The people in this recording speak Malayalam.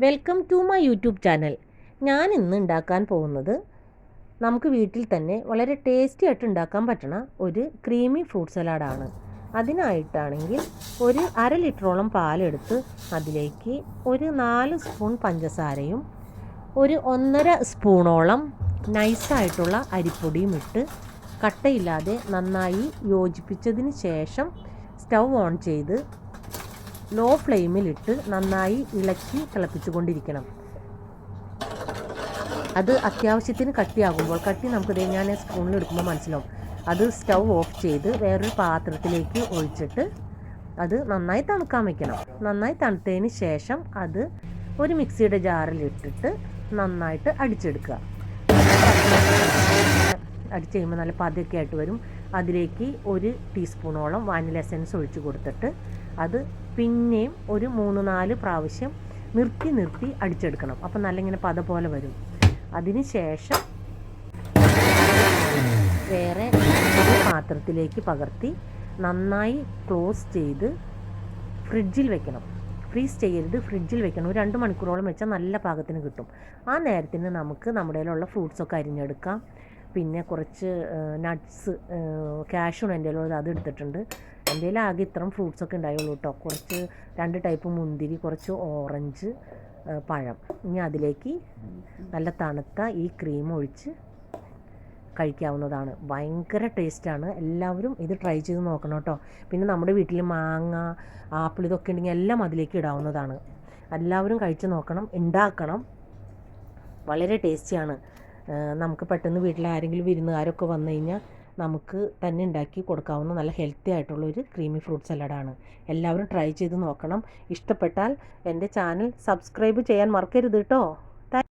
Welcome to my YouTube channel. ഞാൻ ഇന്ന് ഉണ്ടാക്കാൻ പോകുന്നത് നമുക്ക് വീട്ടിൽ തന്നെ വളരെ ടേസ്റ്റി ആയിട്ട് ഉണ്ടാക്കാൻ പറ്റണ ഒരു ക്രീമി ഫ്രൂട്ട് സലാഡാണ്. അതിനായിട്ടാണെങ്കിൽ ഒരു 1/2 ലിറ്ററോളം പാലെടുത്ത് അതിലേക്ക് ഒരു 4 സ്പൂൺ പഞ്ചസാരയും ഒരു 1.5 സ്പൂണോളം നൈസായിട്ടുള്ള അരിപ്പൊടിയും ഇട്ട് കട്ടയില്ലാതെ നന്നായി യോജിപ്പിച്ചതിന് ശേഷം സ്റ്റൗ ഓൺ ചെയ്ത് ലോ ഫ്ലെയിമിലിട്ട് നന്നായി ഇളക്കി തിളപ്പിച്ചുകൊണ്ടിരിക്കണം. അത് അത്യാവശ്യത്തിന് കട്ടിയാകുമ്പോൾ നമുക്കിത് ഞാൻ സ്പൂണിൽ എടുക്കുമ്പോൾ മനസ്സിലാവും. അത് സ്റ്റൗ ഓഫ് ചെയ്ത് വേറൊരു പാത്രത്തിലേക്ക് ഒഴിച്ചിട്ട് അത് നന്നായി തണുക്കാൻ വയ്ക്കണം. നന്നായി തണുത്തതിന് ശേഷം അത് ഒരു മിക്സിയുടെ ജാറിലിട്ടിട്ട് നന്നായിട്ട് അടിച്ചെടുക്കുക. അടിച്ച് കഴിയുമ്പോൾ നല്ല പതയൊക്കെ ആയിട്ട് വരും. അതിലേക്ക് 1 ടീസ്പൂണോളം വാനില എസൻസ് ഒഴിച്ച് കൊടുത്തിട്ട് അത് പിന്നെയും ഒരു 3-4 പ്രാവശ്യം നിർത്തി അടിച്ചെടുക്കണം. അപ്പം നല്ല ഇങ്ങനെ പത പോലെ വരും. അതിന് ശേഷം വേറെ ഒരു പാത്രത്തിലേക്ക് പകർത്തി നന്നായി ക്ലോസ് ചെയ്ത് ഫ്രിഡ്ജിൽ വെക്കണം. ഫ്രീസ് ചെയ്യരുത്, ഫ്രിഡ്ജിൽ വെക്കണം. ഒരു 2 മണിക്കൂറോളം വെച്ചാൽ നല്ല പാകത്തിന് കിട്ടും. ആ നേരത്തിന് നമുക്ക് നമ്മുടെ കയ്യിലുള്ള ഫ്രൂട്ട്സൊക്കെ അരിഞ്ഞെടുക്കാം. പിന്നെ കുറച്ച് നട്ട്സ്, കാഷ്യൂണ് എൻ്റെ കയ്യിലുള്ളത്, അത് എടുത്തിട്ടുണ്ട്. എൻ്റെ കയ്യിൽ ആകെ ഇത്രയും ഫ്രൂട്ട്സൊക്കെ ഉണ്ടായുള്ളൂ കേട്ടോ. കുറച്ച് 2 ടൈപ്പ് മുന്തിരി, കുറച്ച് ഓറഞ്ച്, പഴം. ഇനി അതിലേക്ക് നല്ല തണുത്ത ഈ ക്രീം ഒഴിച്ച് കഴിക്കാവുന്നതാണ്. ഭയങ്കര ടേസ്റ്റാണ്. എല്ലാവരും ഇത് ട്രൈ ചെയ്ത് നോക്കണം കേട്ടോ. പിന്നെ നമ്മുടെ വീട്ടിൽ മാങ്ങ, ആപ്പിൾ ഇതൊക്കെ ഉണ്ടെങ്കിൽ എല്ലാം അതിലേക്ക് ഇടാവുന്നതാണ്. എല്ലാവരും കഴിച്ച് നോക്കണം, ഉണ്ടാക്കണം. വളരെ ടേസ്റ്റിയാണ്. നമുക്ക് പെട്ടെന്ന് വീട്ടിൽ ആരെങ്കിലും വിരുന്നുകാരൊക്കെ വന്നു കഴിഞ്ഞാൽ നമുക്ക് തന്നെ ഉണ്ടാക്കി കൊടുക്കാവുന്ന നല്ല ഹെൽത്തി ആയിട്ടുള്ളൊരു ക്രീമി ഫ്രൂട്ട് സലാഡാണ്. എല്ലാവരും ട്രൈ ചെയ്ത് നോക്കണം. ഇഷ്ടപ്പെട്ടാൽ എൻ്റെ ചാനൽ സബ്സ്ക്രൈബ് ചെയ്യാൻ മറക്കരുത് കേട്ടോ.